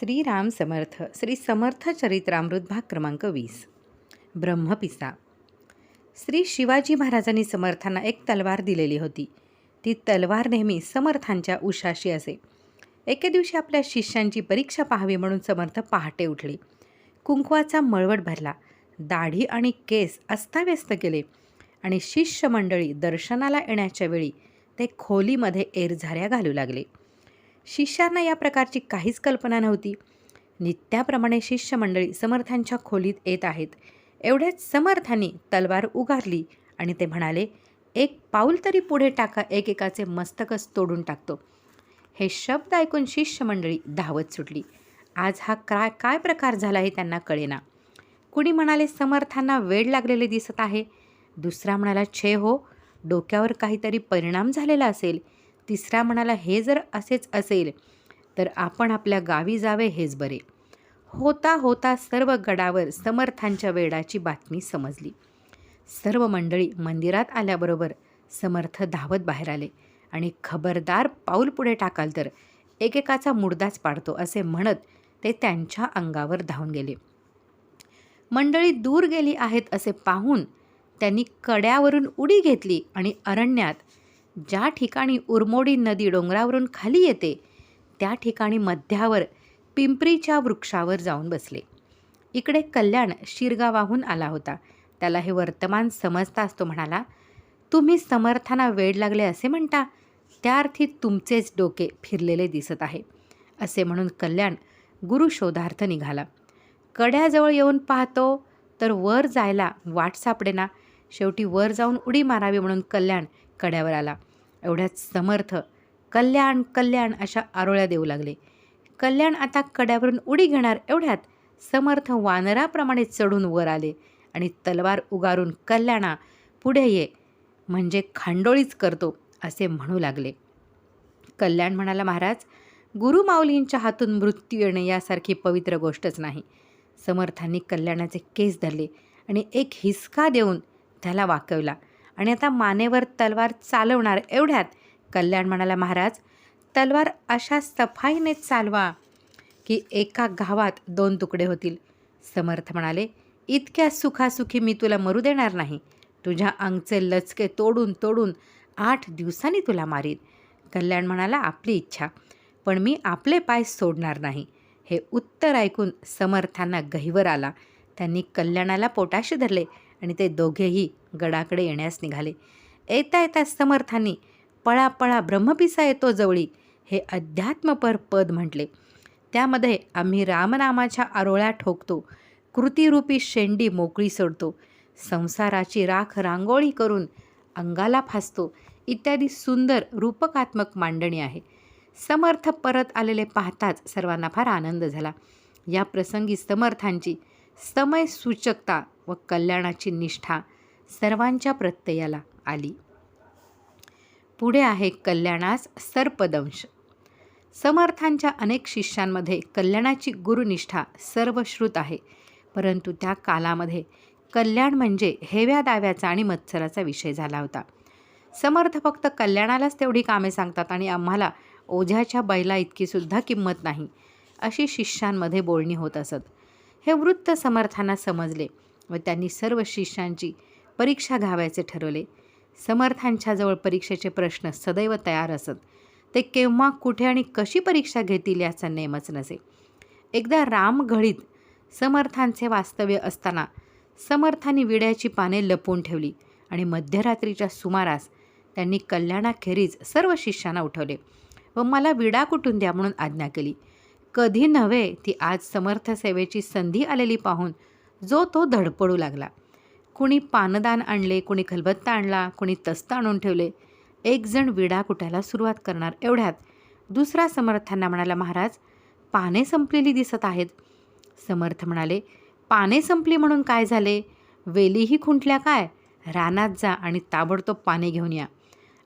श्रीराम समर्थ श्री समर्थ चरित्रामृत भाग क्रमांक 20. ब्रह्मपिसा. श्री शिवाजी महाराजांनी समर्थांना एक तलवार दिलेली होती. ती तलवार नेहमी समर्थांच्या उशाशी असे. एके दिवशी आपल्या शिष्यांची परीक्षा पाहावी म्हणून समर्थ पहाटे उठले. कुंकवाचा मळवट भरला, दाढी आणि केस अस्ताव्यस्त केले आणि शिष्य मंडळी दर्शनाला येण्याच्या वेळी ते खोलीमध्ये एरझाऱ्या घालू लागले. शिष्यांना या प्रकारची काहीच कल्पना नव्हती. नित्याप्रमाणे शिष्यमंडळी समर्थांच्या खोलीत येत आहेत. एवढ्याच समर्थांनी तलवार उगारली आणि ते म्हणाले, एक पाऊल तरी पुढे टाका, एकेकाचे मस्तकच तोडून टाकतो. हे शब्द ऐकून शिष्यमंडळी धावत सुटली. आज हा काय प्रकार झाला हे त्यांना कळेना. कुणी म्हणाले, समर्थांना वेड लागलेले दिसत आहे. दुसरा म्हणाला, छे हो, डोक्यावर काहीतरी परिणाम झालेला असेल. तिसरा म्हणाला, हे जर असेच असेल तर आपण आपल्या गावी जावे हेच बरे. होता होता सर्व गडावर समर्थांच्या वेडाची बातमी समजली. सर्व मंडळी मंदिरात आल्याबरोबर समर्थ धावत बाहेर आले आणि खबरदार पाऊल पुढे टाकाल तर एकेकाचा मुर्दाच पाडतो असे म्हणत ते त्यांच्या अंगावर धावून गेले. मंडळी दूर गेली आहेत असे पाहून त्यांनी कड्यावरून उडी घेतली आणि अरण्यात, ज्या ठिकाणी उरमोडी नदी डोंगरावरून खाली येते त्या ठिकाणी मध्यावर पिंपरीच्या वृक्षावर जाऊन बसले. इकडे कल्याण शिरगावाहून आला होता. त्याला हे वर्तमान समजताच तो म्हणाला, तुम्ही समर्थांना वेड लागले असे म्हणता, त्या अर्थी तुमचेच डोके फिरलेले दिसत आहे. असे म्हणून कल्याण गुरुशोधार्थ निघाला. कड्याजवळ येऊन पाहतो तर वर जायला वाट सापडेना. शेवटी वर जाऊन उडी मारावी म्हणून कल्याण कड्यावर आला. एवढ्यात समर्थ कल्याण कल्याण अशा आरोळ्या देऊ लागले. कल्याण आता कड्यावरून उडी घेणार एवढ्यात समर्थ वानराप्रमाणे चढून वर आले आणि तलवार उगारून कल्याणा पुढे ये, म्हणजे खांडोळीच करतो असे म्हणू लागले. कल्याण म्हणाला, महाराज, गुरुमाऊलींच्या हातून मृत्यू येणे यासारखी पवित्र गोष्टच नाही. समर्थांनी कल्याणाचे केस धरले आणि एक हिसका देऊन त्याला वाकवला आणि आता मानेवर तलवार चालवणार एवढ्यात कल्याण म्हणाला, महाराज, तलवार अशा सफाईने चालवा की एका घावात 2 तुकडे होतील. समर्थ म्हणाले, इतक्या सुखासुखी मी तुला मरू देणार नाही. तुझ्या अंगचे लचके तोडून तोडून 8 दिवसांनी तुला मारीन. कल्याण म्हणाला, आपली इच्छा, पण मी आपले पाय सोडणार नाही. हे उत्तर ऐकून समर्थांना गहिवर आला. त्यांनी कल्याणाला पोटाशी धरले आणि ते दोघेही गडाकडे येण्यास निघाले. येता येता समर्थांनी पळा पळा ब्रह्मपिसा येतो जवळी हे अध्यात्मपर पद म्हटले. त्यामध्ये आम्ही रामनामाच्या आरोळ्या ठोकतो, कृतीरूपी शेंडी मोकळी सोडतो, संसाराची राख रांगोळी करून अंगाला फासतो इत्यादी सुंदर रूपकात्मक मांडणी आहे. समर्थ परत आलेले पाहताच सर्वांना फार आनंद झाला. या प्रसंगी समर्थांची समयसूचकता व कल्याणाची निष्ठा सर्वांच्या प्रत्ययाला आली. पुढे आहे कल्याणास सर्पदंश. समर्थांच्या अनेक शिष्यांमध्ये कल्याणाची गुरुनिष्ठा सर्वश्रुत आहे, परंतु त्या कालामध्ये कल्याण म्हणजे हेव्या दाव्याचा आणि मत्सराचा विषय झाला होता. समर्थ फक्त कल्याणालाच तेवढी कामे सांगतात आणि आम्हाला ओझ्याच्या बैला इतकी सुद्धा किंमत नाही, अशी शिष्यांमध्ये बोलणी होत असत. हे वृत्त समर्थांना समजले व त्यांनी सर्व शिष्यांची परीक्षा घ्यावयाचे ठरवले. समर्थांच्याजवळ परीक्षेचे प्रश्न सदैव तयार असत. ते केव्हा, कुठे आणि कशी परीक्षा घेतील याचा नेमच नसे. एकदा रामघळीत समर्थांचे वास्तव्य असताना समर्थांनी विड्याची पाने लपवून ठेवली आणि मध्यरात्रीच्या सुमारास त्यांनी कल्याणाखेरीज सर्व शिष्यांना उठवले व मला विडा कुटून द्या म्हणून आज्ञा केली. कधी नव्हे ती आज समर्थ सेवेची संधी आलेली पाहून जो तो धडपडू लागला. कुणी पानदान आणले, कुणी खलबत्ता आणला, कुणी तस्त आणून ठेवले. एक जण विडा कुटायला सुरुवात करणार एवढ्यात दुसरा समर्थांना म्हणाला, महाराज, पाने संपलेली दिसत आहेत. समर्थ म्हणाले, पाने संपली म्हणून काय झाले? वेलीही खुंटल्या काय? रानात जा आणि ताबडतोब पाने घेऊन या.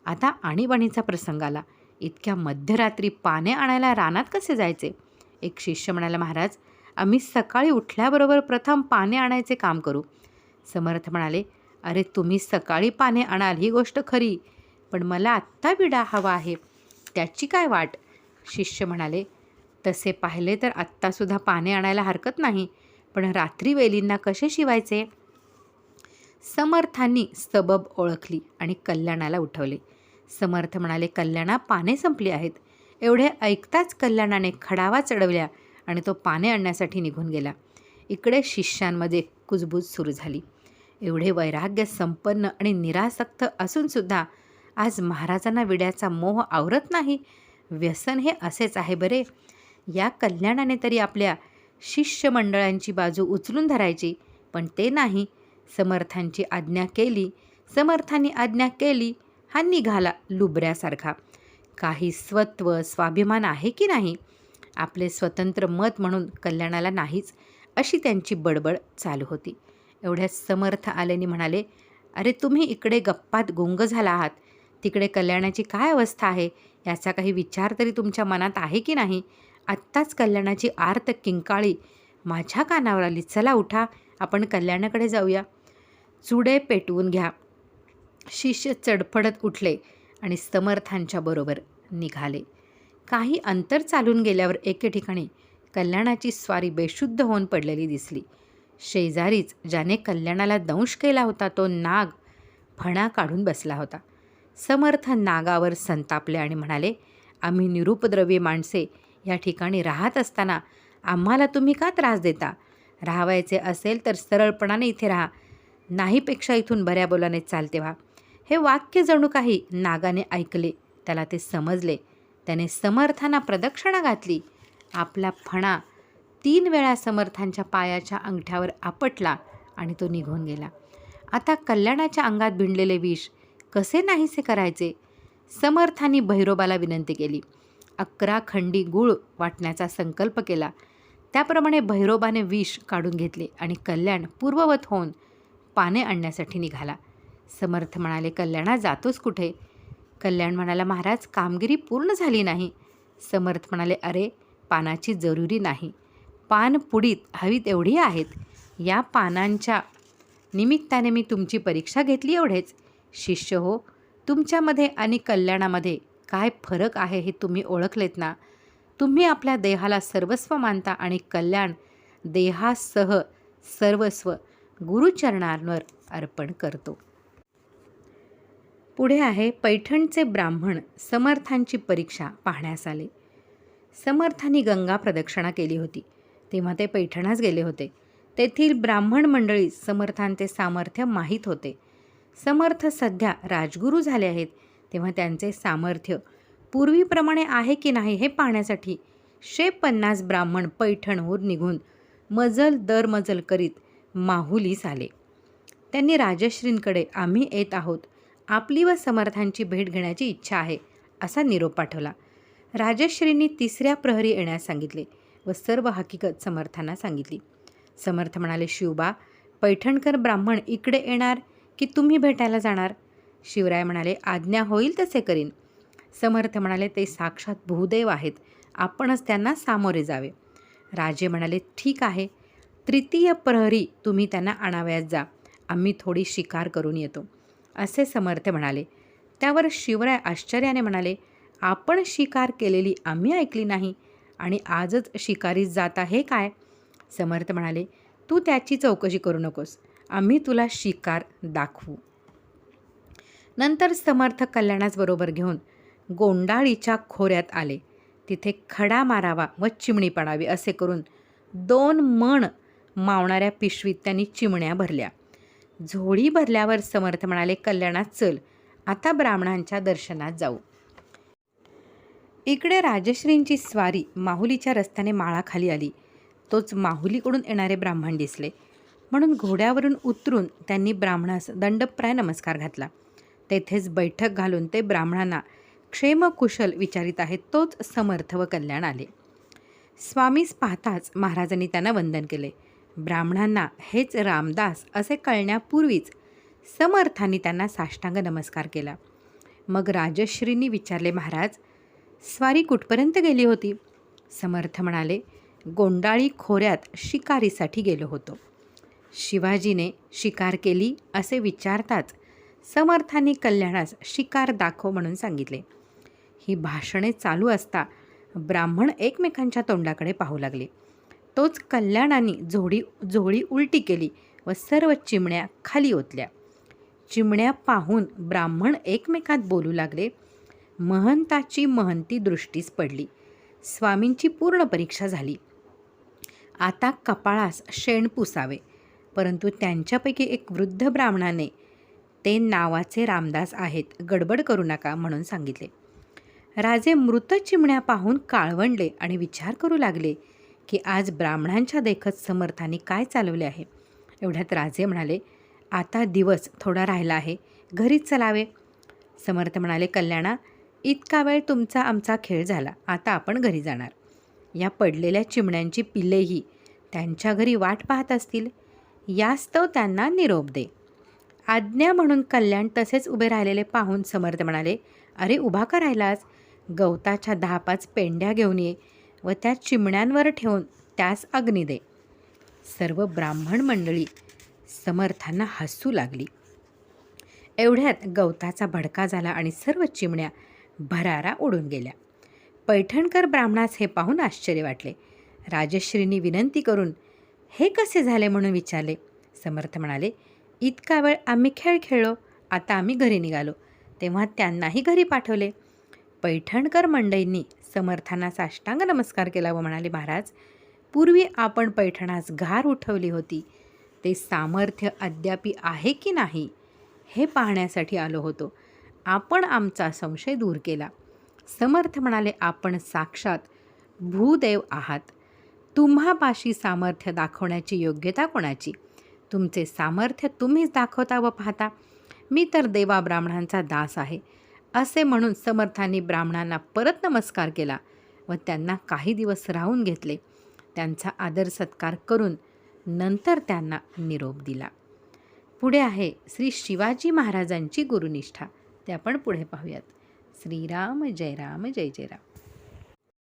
आता आणीबाणीचा प्रसंग आला. इतक्या मध्यरात्री पाने आणायला रानात कसे जायचे? एक शिष्य म्हणाला, महाराज, आम्ही सकाळी उठल्याबरोबर प्रथम पाने आणायचे काम करू. समर्थ म्हणाले, अरे, तुम्ही सकाळी पाने आणाल ही गोष्ट खरी, पण मला आत्ता विडा हवा आहे, त्याची काय वाट? शिष्य म्हणाले, तसे पाहिले तर आत्तासुद्धा पाने आणायला हरकत नाही, पण रात्री वेलींना कसे शिवायचे? समर्थांनी सबब ओळखली आणि कल्याणाला उठवले. समर्थ म्हणाले, कल्याणा, पाने संपली आहेत. एवढे ऐकताच कल्याणाने खडावा चढवल्या आणि तो पाने आणण्यासाठी निघून गेला. इकडे शिष्यांमध्ये कुजबूज सुरू झाली. एवढे वैराग्य संपन्न आणि निरासक्त असूनसुद्धा आज महाराजांना विड्याचा मोह आवरत नाही. व्यसन हे असेच आहे बरे. या कल्याणाने तरी आपल्या शिष्यमंडळांची बाजू उचलून धरायची, पण ते नाही. समर्थांनी आज्ञा केली हा निघाला लुबऱ्यासारखा. काही स्वत्व स्वाभिमान आहे की नाही? आपले स्वतंत्र मत म्हणून कल्याणाला नाहीच, अशी त्यांची बडबड चालू होती. एवढ्यात समर्थ आल्याने म्हणाले, अरे तुम्ही इकडे गप्पात गुंग झाला आहात. तिकडे कल्याणाची काय अवस्था आहे याचा काही विचार तरी तुमच्या मनात आहे की नाही? आत्ताच कल्याणाची आर्त किंकाळी माझ्या कानावर आली. चला उठा, आपण कल्याणाकडे जाऊया. चुडे पेटवून घ्या. शिष्य चडफडत उठले आणि समर्थांच्या बरोबर निघाले. काही अंतर चालून गेल्यावर एके ठिकाणी कल्याणाची स्वारी बेशुद्ध होऊन पडलेली दिसली. शेजारीच ज्याने कल्याणाला दंश केला होता तो नाग फणा काढून बसला होता. समर्थ नागावर संतापले आणि म्हणाले, आम्ही निरुपद्रवी माणसे या ठिकाणी राहत असताना आम्हाला तुम्ही का त्रास देता? राहावायचे असेल तर सरळपणाने इथे राहा, नाहीपेक्षा इथून बऱ्या बोलाने चालते व्हा. हे वाक्य जणू काही नागाने ऐकले. त्याला ते समजले. त्याने समर्थांना प्रदक्षिणा घातली. आपला फणा 3 वेळा समर्थांच्या पायाच्या अंगठ्यावर आपटला आणि तो निघून गेला. आता कल्याणाच्या अंगात भिनलेले विष कसे नाहीसे करायचे? समर्थांनी भैरोबाला विनंती केली. 11 खंडी गूळ वाटण्याचा संकल्प केला. त्याप्रमाणे भैरोबाने विष काढून घेतले आणि कल्याण पूर्ववत होऊन पाने आणण्यासाठी निघाला. समर्थ म्हणाले, कल्याणा जातोस कुठे? कल्याण म्हणाला, महाराज, कामगिरी पूर्ण झाली नाही. समर्थ म्हणाले, अरे पानाची जरुरी नाही. पान पुडीत हवी तेवढी आहेत. या पानांच्या निमित्ताने मी तुमची परीक्षा घेतली एवढेच. शिष्य हो, तुमच्यामध्ये आणि कल्याणामध्ये काय फरक आहे हे तुम्ही ओळखलेत ना? तुम्ही आपल्या देहाला सर्वस्व मानता आणि कल्याण देहासह सर्वस्व गुरुचरणांवर अर्पण करतो. पुढे आहे, पैठणचे ब्राह्मण समर्थांची परीक्षा पाहण्यास आले. समर्थांनी गंगा प्रदक्षिणा केली होती तेव्हा ते पैठणास गेले होते. तेथील ब्राह्मण मंडळी समर्थांचे सामर्थ्य माहीत होते. समर्थ सध्या राजगुरू झाले आहेत तेव्हा त्यांचे सामर्थ्य पूर्वीप्रमाणे आहे की नाही हे पाहण्यासाठी 150 ब्राह्मण पैठणहून निघून मजल दर मजल करीत माहुलीस आले. त्यांनी राजश्रींकडे आम्ही येत आहोत, आपली व समर्थांची भेट घेण्याची इच्छा आहे असा निरोप पाठवला. राजश्रींनी 3ऱ्या प्रहरी येण्यास सांगितले व सर्व हकीकत समर्थांना सांगितली. समर्थ म्हणाले, शिवबा, पैठणकर ब्राह्मण इकडे येणार की तुम्ही भेटायला जाणार? शिवराय म्हणाले, आज्ञा होईल तसे करीन. समर्थ म्हणाले, ते साक्षात भूदेव आहेत, आपणच त्यांना सामोरे जावे. राजे म्हणाले, ठीक आहे, 3य प्रहरी तुम्ही त्यांना आणावयास जा, आम्ही थोडी शिकार करून येतो असे समर्थ म्हणाले. त्यावर शिवराय आश्चर्याने म्हणाले, आपण शिकार केलेली आम्ही ऐकली नाही आणि आजच शिकारीस जाता हे काय? समर्थ म्हणाले, तू त्याची चौकशी करू नकोस, आम्ही तुला शिकार दाखवू. नंतर समर्थ कल्याणास बरोबर घेऊन गोंडाळीच्या खोऱ्यात आले. तिथे खडा मारावा व चिमणी पडावी असे करून 2 मण मावणाऱ्या पिशवीत त्यांनी चिमण्या भरल्या. झोळी भरल्यावर समर्थ म्हणाले, कल्याणात चल, आता ब्राह्मणांच्या दर्शनात जाऊ. इकडे राजश्रींची स्वारी माहुलीच्या रस्त्याने माळाखाली आली. तोच माहुलीकडून येणारे ब्राह्मण दिसले म्हणून घोड्यावरून उतरून त्यांनी ब्राह्मणास दंडप्राय नमस्कार घातला. तेथेच बैठक घालून ते ब्राह्मणांना क्षेमकुशल विचारित आहेत तोच समर्थ व कल्याण आले. स्वामीस पाहताच महाराजांनी त्यांना वंदन केले. ब्राह्मणांना हेच रामदास असे कळण्यापूर्वीच समर्थांनी त्यांना साष्टांग नमस्कार केला. मग राजश्रींनी विचारले, महाराज, स्वारी कुठपर्यंत गेली होती? समर्थ म्हणाले, गोंडाळी खोऱ्यात शिकारीसाठी गेलो होतो. शिवाजीने शिकार केली असे विचारताच समर्थांनी कल्याणास शिकार दाखव म्हणून सांगितले. ही भाषणे चालू असता ब्राह्मण एकमेकांच्या तोंडाकडे पाहू लागले. तोच कल्याणाने झोळी उलटी केली व सर्व चिमण्या खाली ओतल्या. चिमण्या पाहून ब्राह्मण एकमेकात बोलू लागले. महंताची महंती दृष्टीस पडली. स्वामींची पूर्ण परीक्षा झाली. आता कपाळास शेण पुसावे. परंतु त्यांच्यापैकी एक वृद्ध ब्राह्मणाने, ते नावाचे रामदास आहेत, गडबड करू नका म्हणून सांगितले. राजे मृत चिमण्या पाहून काळवंडले आणि विचार करू लागले की आज ब्राह्मणांच्या देखत समर्थांनी काय चालवले आहे. एवढ्यात राजे म्हणाले, आता दिवस थोडा राहिला आहे, घरीच चलावे. समर्थ म्हणाले, कल्याणा, इतका वेळ तुमचा आमचा खेळ झाला, आता आपण घरी जाणार. या पडलेल्या चिमण्यांची पिल्लेही त्यांच्या घरी वाट पाहत असतील, यास्तव त्यांना निरोप दे. आज्ञा म्हणून कल्याण तसेच उभे राहिलेले पाहून समर्थ म्हणाले, अरे उभा का राहिलास? गवताच्या 10-5 पेंड्या घेऊन ये व त्या चिमण्यांवर ठेवून त्यास अग्नी दे. सर्व ब्राह्मण मंडळी समर्थांना हसू लागली. एवढ्यात गवताचा भडका झाला आणि सर्व चिमण्या भरारा उडून गेल्या. पैठणकर ब्राह्मणास हे पाहून आश्चर्य वाटले. राजश्रींनी विनंती करून हे कसे झाले म्हणून विचारले. समर्थ म्हणाले, इतका वेळ आम्ही खेळ खेळलो, आता आम्ही घरी निघालो, तेव्हा त्यांनाही घरी पाठवले. पैठणकर मंडळींनी समर्थांना साष्टांग नमस्कार केला व म्हणाले, महाराज, पूर्वी आपण पैठणास घार उठवली होती, ते सामर्थ्य अद्यापी आहे की नाही हे पाहण्यासाठी आलो होतो. आपण आमचा संशय दूर केला. समर्थ म्हणाले, आपण साक्षात भूदेव आहात. तुम्हापाशी सामर्थ्य दाखवण्याची योग्यता कोणाची? तुमचे सामर्थ्य तुम्हीच दाखवता व पाहता. मी तर देवा ब्राह्मणांचा दास आहे. असे म्हणून समर्थांनी ब्राह्मणांना परत नमस्कार केला व त्यांना काही दिवस राहून घेतले. त्यांचा आदर सत्कार करून नंतर त्यांना निरोप दिला. पुढे आहे श्री शिवाजी महाराजांची गुरुनिष्ठा. ते आपण पुढे पाहूयात. श्रीराम जय राम जय जय राम.